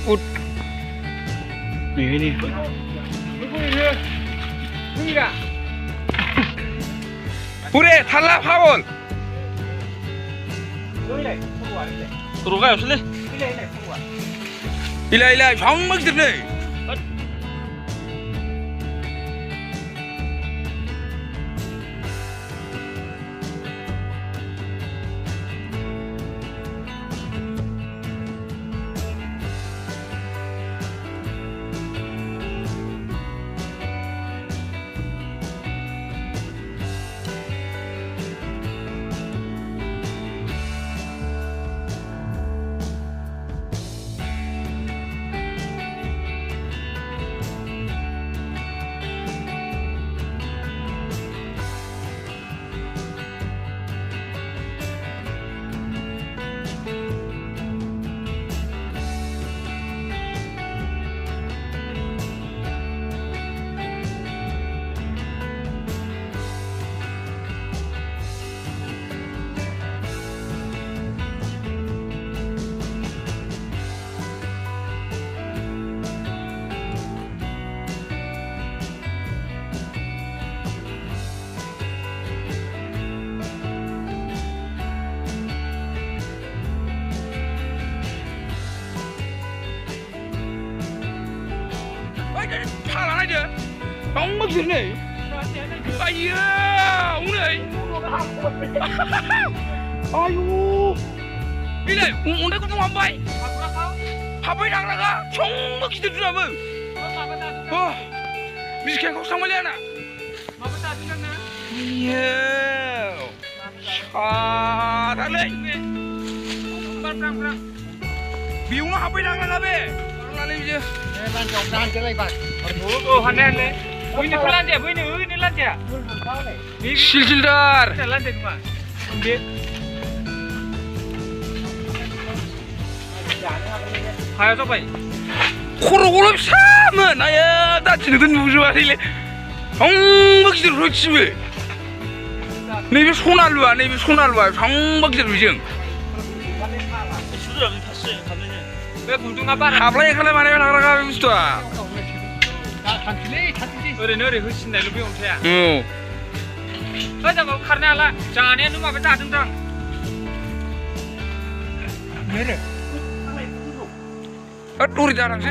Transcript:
ปุดนี่पुरे थाल्ला फाबल 들어가 없을래? 이라 정말 기다려 파라나죠? 정말 기다려 아이야 오늘 아유 이래 오늘 그동 안 봐이 밥을 나가가 정말 기다리나 뭐 미식행 걱정 말려나 이야 아 달래 비용은 밥을 나가나 배 나가나 이제 ban dòng đan cái này bạn. hoàn đen đấy. Vui này lan chè, vui này lan chè. 실실달 Lan chè mà. Không biết. Hai sao vậy? 코로코로 참은 나야 나 지금 무서워하길래 정말 기다려 집에 내 입에 손알로 와 내 입에 손알로 와 정말 기다려 지금 주도 여기 봤어요. 가면은. 왜 공중 아빠를? 하블라이 칼라 마네 나가가 비스토 Thằng chị 너네 흐신 날로 배운 태야. 응 저거 카르나라. 자네 누가 왜 다등장? nhớ rồi. 아 우리 자랑지